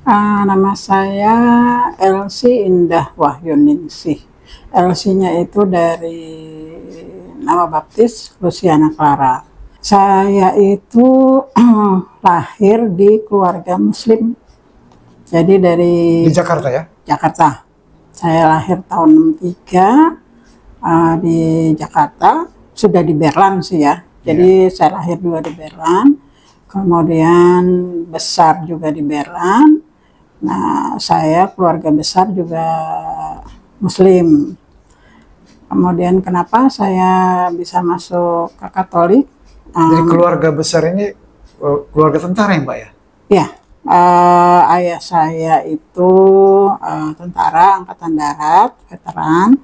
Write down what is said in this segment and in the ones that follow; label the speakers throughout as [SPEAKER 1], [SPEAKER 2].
[SPEAKER 1] Nama saya Elsie Indah Wahyuningsih. Elsie-nya itu dari nama baptis Luciana Clara. Saya itu lahir di keluarga Muslim. Jadi dari
[SPEAKER 2] Di Jakarta ya?
[SPEAKER 1] Jakarta. Saya lahir tahun 63 di Jakarta. Sudah di Berlan sih ya. Jadi saya lahir juga di Berlan. Kemudian besar juga di Berlan. Nah, saya keluarga besar juga Muslim. Kemudian kenapa saya bisa masuk ke Katolik?
[SPEAKER 2] Jadi keluarga besar ini keluarga tentara ya Mbak ya?
[SPEAKER 1] Ya, ayah saya itu tentara Angkatan Darat, veteran.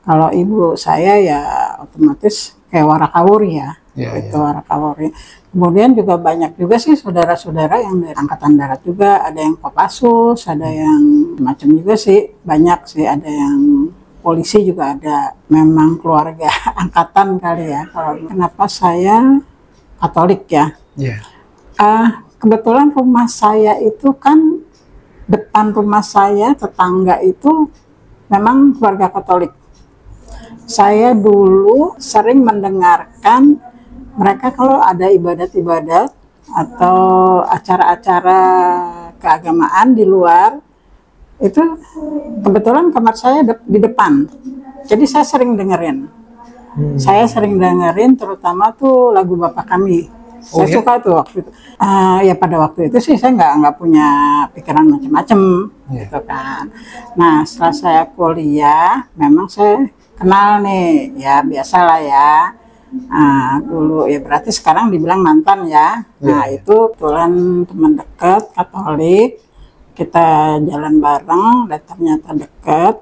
[SPEAKER 1] Kalau ibu saya ya otomatis kayak warakawuri ya. Itu warakawuri. Kemudian juga banyak juga sih saudara-saudara yang dari Angkatan Darat juga, ada yang Kopassus, ada yang macam juga sih, banyak sih, ada yang polisi juga ada. Memang keluarga angkatan kali ya. Kalau kenapa saya Katolik ya? Kebetulan rumah saya itu kan depan rumah saya tetangga itu memang keluarga Katolik. Saya dulu sering mendengarkan mereka kalau ada ibadat-ibadat atau acara-acara keagamaan di luar, itu kebetulan kamar saya di depan. Jadi saya sering dengerin. Saya sering dengerin terutama tuh lagu Bapak Kami. Saya suka tuh waktu itu. Ya pada waktu itu sih saya nggak punya pikiran macam-macam gitu kan. Nah setelah saya kuliah, memang saya kenal nih, ya biasalah ya. Dulu ya berarti sekarang dibilang mantan ya. Nah itu kebetulan teman dekat Katolik, kita jalan bareng dan ternyata dekat.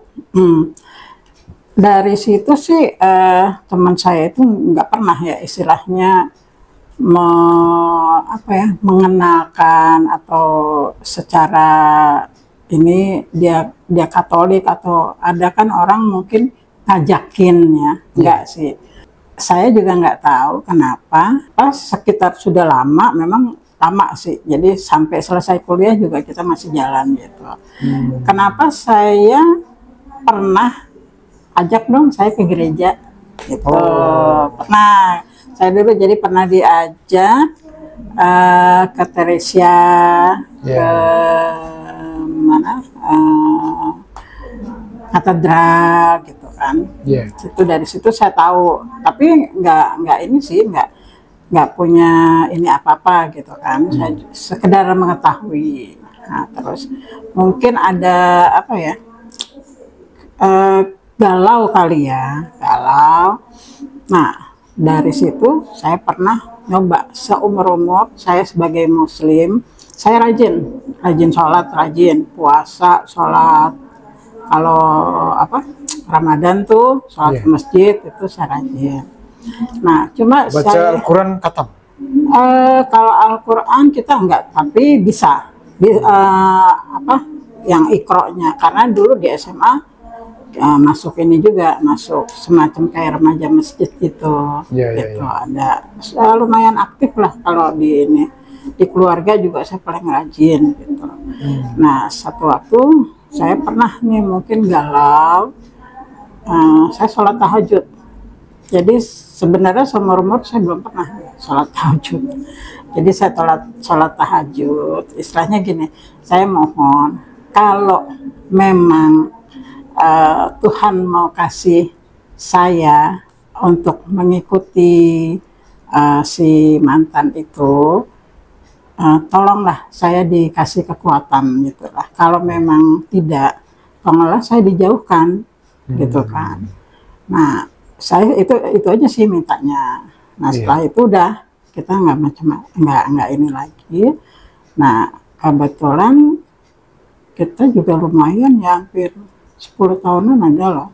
[SPEAKER 1] Dari situ sih teman saya itu nggak pernah ya istilahnya mengenalkan atau secara ini dia Katolik, atau ada kan orang mungkin ngajakin ya, enggak sih. Saya juga nggak tahu kenapa, pas sekitar sudah lama, memang lama sih, jadi sampai selesai kuliah juga kita masih jalan gitu. Kenapa saya pernah ajak dong saya ke gereja gitu. Pernah, saya dulu jadi pernah diajak ke Teresia, ke mana, katedral gitu kan. Itu dari situ saya tahu, tapi nggak ini sih, nggak punya ini apa-apa gitu kan. Saya sekedar mengetahui. Nah, terus mungkin ada apa ya, galau kali ya, galau. Nah dari situ saya pernah nyoba, seumur-umur saya sebagai Muslim, saya rajin sholat, rajin puasa, sholat. Kalau Ramadan tuh sholat ke masjid itu saya rajin. Nah cuma
[SPEAKER 2] baca Al-Quran katam?
[SPEAKER 1] Kalau Al-Quran kita enggak, tapi bisa yang Iqra-nya, karena dulu di SMA masuk ini juga, masuk semacam kayak remaja masjid gitu. Gitu. Ada lumayan aktif lah kalau di ini, di keluarga juga saya paling rajin gitu. Nah satu waktu saya pernah nih mungkin galau, saya sholat tahajud. Jadi sebenarnya seumur umur saya belum pernah sholat tahajud. Jadi saya sholat tahajud, istilahnya gini, saya mohon kalau memang Tuhan mau kasih saya untuk mengikuti si mantan itu, tolonglah saya dikasih kekuatan gitu lah. Kalau memang tidak, tolonglah saya dijauhkan gitu kan. Nah saya itu aja sih mintanya. Nah setelah itu udah kita nggak ini lagi. Nah kebetulan kita juga lumayan ya, hampir 10 tahunan ada loh.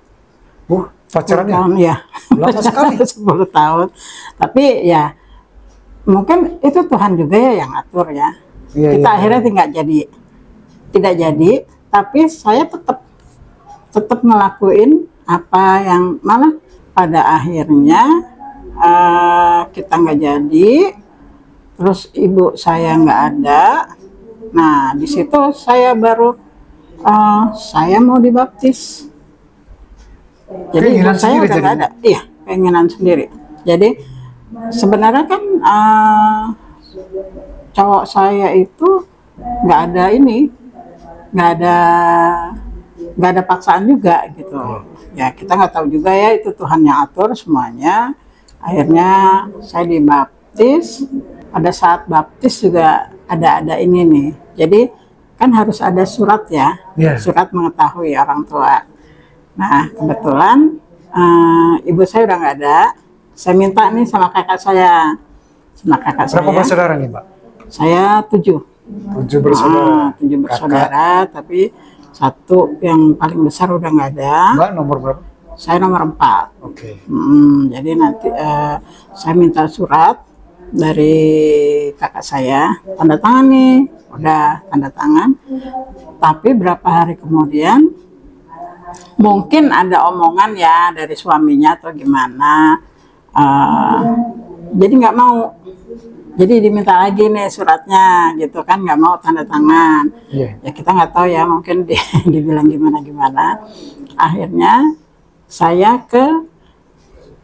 [SPEAKER 2] Pacarannya?
[SPEAKER 1] Tahun, ya.
[SPEAKER 2] Lama sekali.
[SPEAKER 1] 10 tahun. Tapi ya mungkin itu Tuhan juga ya yang atur ya. Kita akhirnya tidak jadi, tapi saya tetap ngelakuin apa yang malah pada akhirnya kita nggak jadi. Terus ibu saya nggak ada, Nah, di situ saya baru saya mau dibaptis. Jadi ibu
[SPEAKER 2] Keinginan
[SPEAKER 1] saya
[SPEAKER 2] sendiri
[SPEAKER 1] udah nggak
[SPEAKER 2] jadinya?
[SPEAKER 1] ada. Iya, keinginan sendiri. Jadi sebenarnya kan cowok saya itu nggak ada ini, nggak ada nggak ada paksaan juga gitu. Ya kita nggak tahu juga ya, itu Tuhan yang atur semuanya. Akhirnya saya dibaptis. Pada saat baptis juga ada ini nih. Jadi kan harus ada surat ya, surat mengetahui orang tua. Nah kebetulan ibu saya udah nggak ada. Saya minta nih sama kakak saya.
[SPEAKER 2] Berapa bersaudara nih, Mbak?
[SPEAKER 1] Saya 7.
[SPEAKER 2] 7 bersaudara.
[SPEAKER 1] 7 bersaudara, tapi satu yang paling besar udah nggak ada.
[SPEAKER 2] Mbak nomor berapa?
[SPEAKER 1] Saya nomor 4.
[SPEAKER 2] Oke.
[SPEAKER 1] Jadi nanti saya minta surat dari kakak saya, tanda tangan nih, udah tanda tangan. Tapi berapa hari kemudian mungkin ada omongan ya dari suaminya atau gimana, jadi nggak mau. Jadi diminta lagi nih suratnya gitu kan, nggak mau tanda tangan. Ya kita nggak tahu ya, mungkin dibilang gimana. Akhirnya saya ke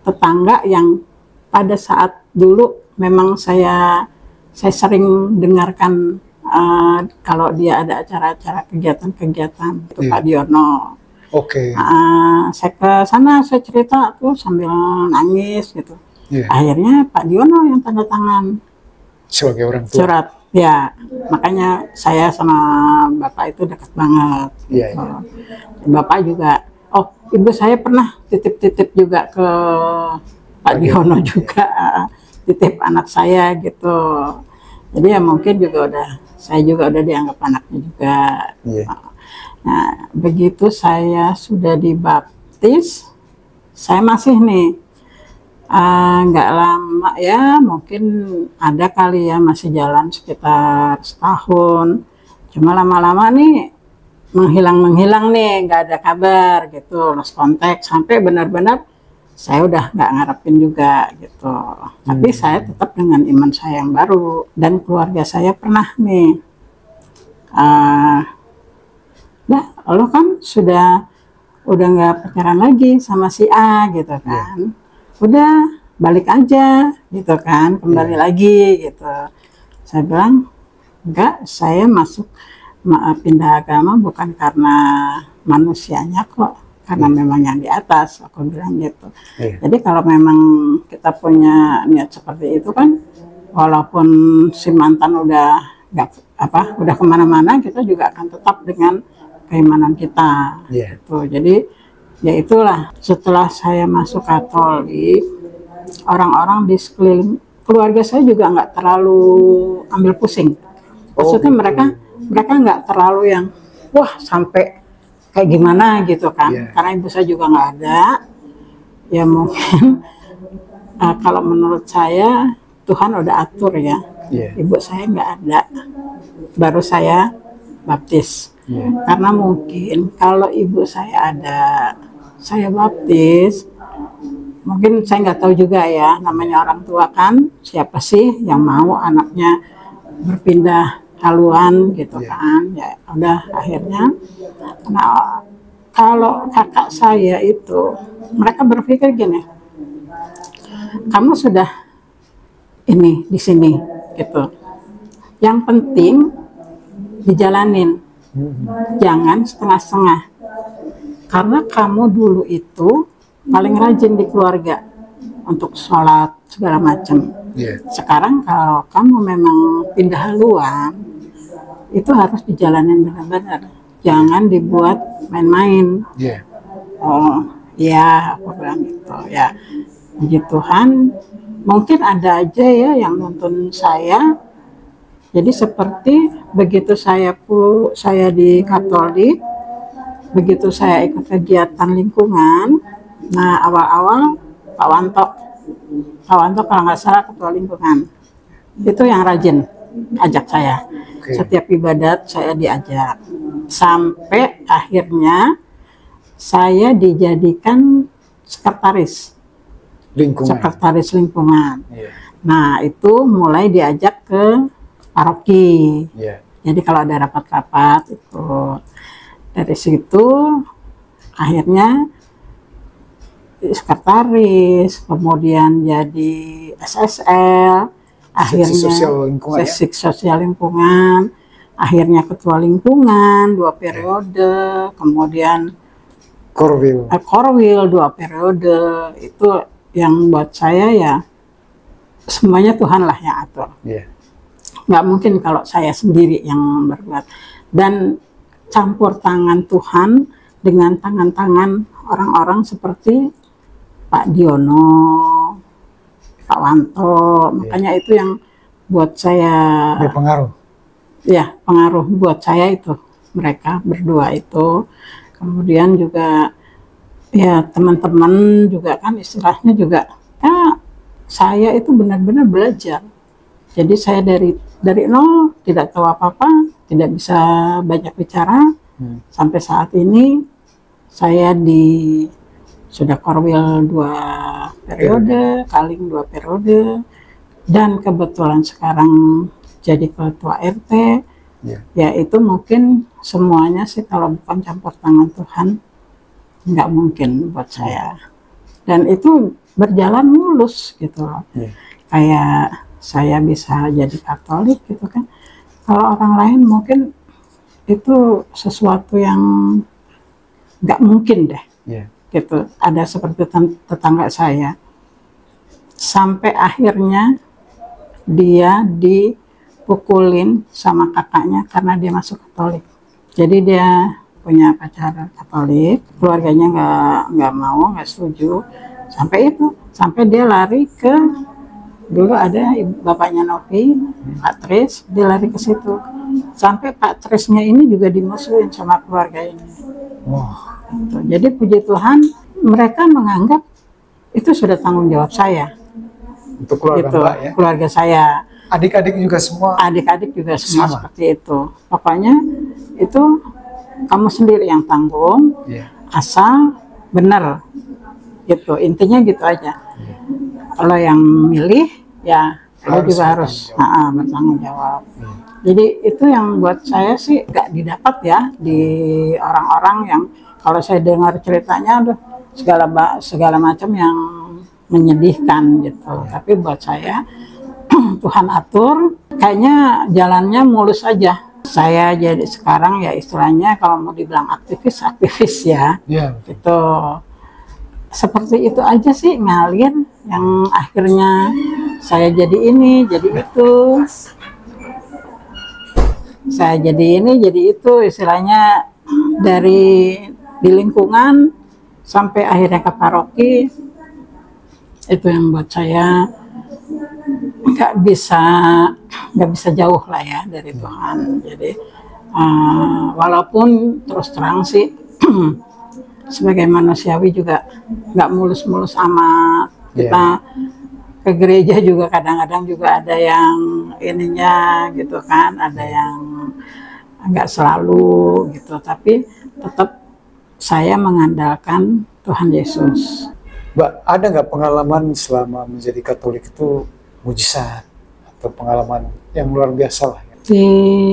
[SPEAKER 1] tetangga yang pada saat dulu memang saya sering dengarkan kalau dia ada acara-acara kegiatan-kegiatan itu Pak Diono.
[SPEAKER 2] Oke.
[SPEAKER 1] Saya ke sana, saya cerita tuh sambil nangis gitu. Akhirnya Pak Diono yang tanda tangan
[SPEAKER 2] sebagai orang tua.
[SPEAKER 1] surat. Ya, makanya saya sama Bapak itu dekat banget. Bapak juga, oh ibu saya pernah titip-titip juga ke Pak Diono juga, titip anak saya gitu. Jadi ya mungkin juga saya juga udah dianggap anaknya juga. Nah, begitu saya sudah dibaptis, saya masih nih nggak lama ya, mungkin ada kali ya, masih jalan sekitar setahun. Cuma lama-lama nih menghilang nih, nggak ada kabar gitu, lost contact, sampai benar-benar saya udah nggak ngarepin juga gitu. Tapi saya tetap dengan iman saya yang baru, dan keluarga saya pernah nih, lo kan udah nggak pacaran lagi sama si A gitu kan, udah balik aja gitu kan, kembali lagi gitu. Saya bilang enggak, saya pindah agama bukan karena manusianya kok, karena memang yang di atas, aku bilang gitu. Jadi kalau memang kita punya niat seperti itu kan, walaupun si mantan udah udah kemana-mana, kita juga akan tetap dengan keimanan kita gitu. Jadi ya itulah, setelah saya masuk Katolik, orang-orang di sekeliling keluarga saya juga nggak terlalu ambil pusing. Maksudnya mereka nggak terlalu yang wah sampai kayak gimana gitu kan, karena ibu saya juga nggak ada. Ya mungkin kalau menurut saya Tuhan udah atur ya. Ibu saya nggak ada, baru saya baptis. Karena mungkin kalau ibu saya ada, saya baptis, mungkin saya nggak tahu juga ya, namanya orang tua kan, siapa sih yang mau anaknya berpindah haluan gitu kan. Ya udah, akhirnya nah kalau kakak saya itu, mereka berpikir gini, kamu sudah ini di sini gitu, yang penting dijalanin, jangan setengah-setengah, karena kamu dulu itu paling rajin di keluarga untuk sholat segala macam. Sekarang kalau kamu memang pindah haluan, itu harus dijalanin benar-benar, jangan dibuat main-main. Oh ya, aku bilang gitu ya. Puji Tuhan, mungkin ada aja ya yang nonton saya. Jadi seperti begitu saya di Katolik, begitu saya ikut kegiatan lingkungan. Nah awal-awal Pak Wanto kalau nggak salah ketua lingkungan, itu yang rajin ajak saya. Setiap ibadat saya diajak, sampai akhirnya saya dijadikan sekretaris lingkungan. Nah itu mulai diajak ke paroki. Jadi kalau ada rapat-rapat ikut. Dari situ akhirnya sekretaris, kemudian jadi SSL, akhirnya seksi sosial lingkungan, akhirnya ketua lingkungan 2 periode, kemudian Korwil 2 periode. Itu yang buat saya ya semuanya Tuhan lah yang atur. Nggak mungkin kalau saya sendiri yang berbuat. Dan campur tangan Tuhan dengan tangan-tangan orang-orang seperti Pak Diono, Pak Wanto. Makanya itu yang buat saya
[SPEAKER 2] berpengaruh.
[SPEAKER 1] Ya, pengaruh buat saya itu mereka berdua itu. Kemudian juga ya teman-teman juga kan istilahnya juga ya saya itu benar-benar belajar. Jadi saya dari nol tidak tahu apa-apa, tidak bisa banyak bicara. Sampai saat ini saya sudah Korwil 2 periode, Kaling 2 periode, dan kebetulan sekarang jadi ketua RT. Ya itu mungkin semuanya sih kalau bukan campur tangan Tuhan nggak mungkin buat saya. Dan itu berjalan mulus gitu loh. Kayak saya bisa jadi Katolik gitu kan. Kalau orang lain mungkin itu sesuatu yang nggak mungkin deh. Gitu. Ada seperti tetangga saya. Sampai akhirnya dia dipukulin sama kakaknya karena dia masuk Katolik. Jadi dia punya pacar Katolik, keluarganya nggak mau, nggak setuju. Sampai dia lari ke, dulu ada bapaknya Novi, Pak Tris, dia lari ke situ. Sampai Pak Trisnya ini juga dimusuhin sama keluarga ini. Gitu. Jadi puji Tuhan, mereka menganggap itu sudah tanggung jawab saya.
[SPEAKER 2] Untuk keluarga
[SPEAKER 1] gitu,
[SPEAKER 2] Mbak ya?
[SPEAKER 1] Keluarga saya.
[SPEAKER 2] Adik-adik juga semua?
[SPEAKER 1] Adik-adik juga semua seperti itu. Pokoknya itu kamu sendiri yang tanggung, asal benar. Gitu, intinya gitu aja. Kalau yang milih, ya lo juga harus bertanggung jawab. Jadi itu yang buat saya sih gak didapat ya di orang-orang yang kalau saya dengar ceritanya aduh segala macam yang menyedihkan gitu. Tapi buat saya Tuhan atur, kayaknya jalannya mulus aja. Saya jadi sekarang ya istilahnya kalau mau dibilang aktivis ya. Itu seperti itu aja sih ngalir yang akhirnya saya jadi ini, jadi itu. Saya jadi ini, jadi itu, istilahnya dari di lingkungan sampai akhirnya ke paroki. Itu yang buat saya nggak bisa jauh lah ya dari Tuhan. Jadi walaupun terus terang sih sebagai manusiawi juga nggak mulus-mulus amat. Kita ke gereja juga kadang-kadang juga ada yang ininya gitu kan, ada yang nggak selalu gitu, tapi tetap saya mengandalkan Tuhan Yesus.
[SPEAKER 2] Mbak, ada nggak pengalaman selama menjadi Katolik itu mujizat atau pengalaman yang luar biasa lah?
[SPEAKER 1] Di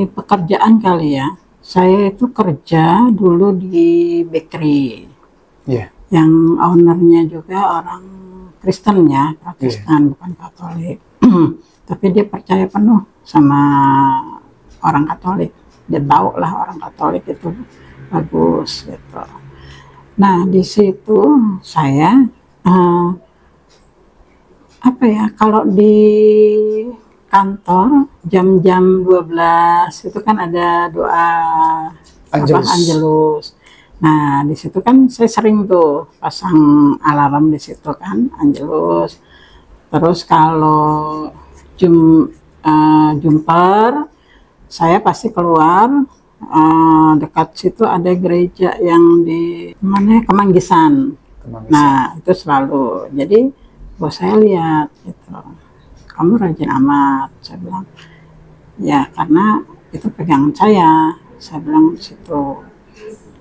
[SPEAKER 1] pekerjaan kali ya, saya itu kerja dulu di bakery, yang ownernya juga orang Kristen ya, Protestan, bukan Katolik. Tapi dia percaya penuh sama orang Katolik. Dia tahu lah orang Katolik itu bagus gitu. Nah di situ saya kalau di kantor jam-jam 12 itu kan ada doa Angelus. Nah di situ kan saya sering tuh pasang alarm di situ kan Angelus. Terus kalau Jumper saya pasti keluar, dekat situ ada gereja yang di mana Kemanggisan. Nah itu selalu, jadi bos saya lihat gitu, kamu rajin amat, saya bilang ya karena itu pegangan saya bilang di situ.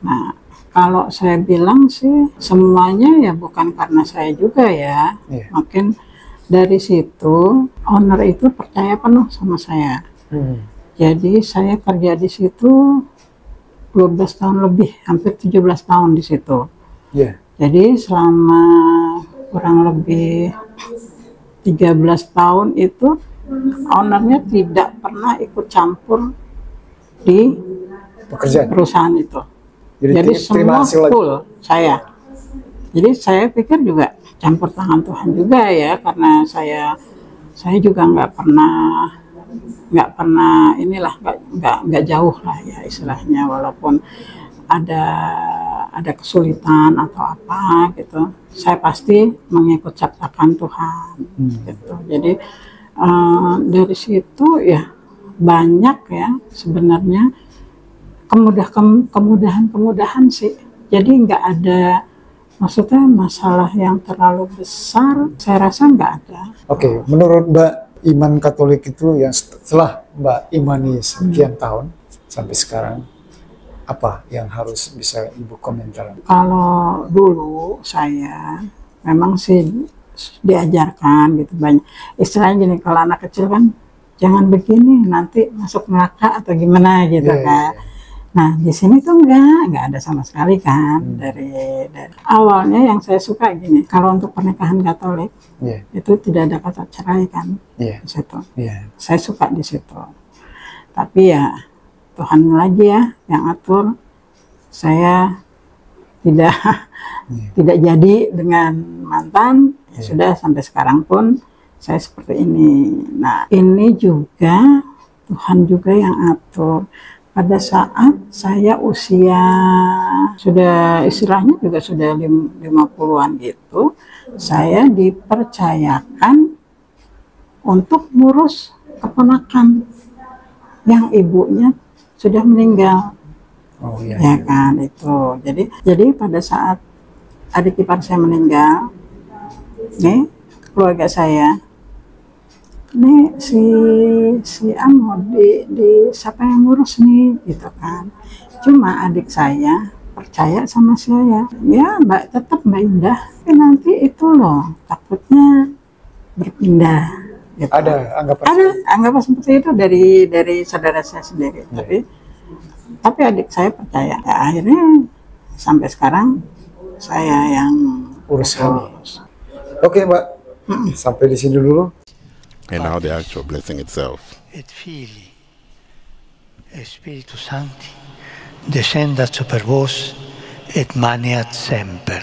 [SPEAKER 1] Nah kalau saya bilang sih semuanya ya bukan karena saya juga ya, mungkin dari situ owner itu percaya penuh sama saya. Jadi saya kerja di situ 12 tahun lebih, hampir 17 tahun di situ.
[SPEAKER 2] Yeah.
[SPEAKER 1] Jadi selama kurang lebih 13 tahun itu ownernya tidak pernah ikut campur di perusahaan itu. Jadi semua full saya. Jadi saya pikir juga campur tangan Tuhan juga ya, karena saya juga nggak pernah inilah, nggak jauh lah ya istilahnya, walaupun ada kesulitan atau apa gitu, saya pasti mengikut caktakan Tuhan gitu. Jadi dari situ ya banyak ya sebenarnya kemudahan sih. Jadi nggak ada, maksudnya masalah yang terlalu besar, saya rasa nggak ada.
[SPEAKER 2] Oke, menurut Mbak, iman Katolik itu yang setelah Mbak imani sekian tahun sampai sekarang, apa yang harus bisa Ibu komentar?
[SPEAKER 1] Kalau dulu saya memang sih diajarkan gitu banyak. Istilahnya gini, kalau anak kecil kan jangan begini nanti masuk neraka atau gimana gitu kan. Nah di sini tuh nggak ada sama sekali kan. Dari awalnya yang saya suka gini, kalau untuk pernikahan Katolik itu tidak ada kata cerai kan di situ. Saya suka di situ. Tapi ya Tuhan lagi ya yang atur. Saya tidak jadi dengan mantan. Ya sudah sampai sekarang pun saya seperti ini. Nah ini juga Tuhan juga yang atur. Pada saat saya usia sudah istilahnya juga sudah 50-an gitu, saya dipercayakan untuk ngurus keponakan yang ibunya sudah meninggal. Ya kan itu. Jadi pada saat adik ipar saya meninggal, nih keluarga saya, nih si Amo di siapa yang ngurus nih gitu kan. Cuma adik saya percaya sama saya, ya tetap Mbak Indah, tapi nanti itu loh takutnya berpindah gitu.
[SPEAKER 2] Ada
[SPEAKER 1] anggapan seperti itu dari saudara saya sendiri. Tapi adik saya percaya ya, akhirnya sampai sekarang saya yang urus.
[SPEAKER 2] Oke Mbak, sampai di sini dulu.
[SPEAKER 3] And now the actual blessing itself.
[SPEAKER 4] Et Filii, et Spiritus Sancti, descendat super vos, et maneat semper.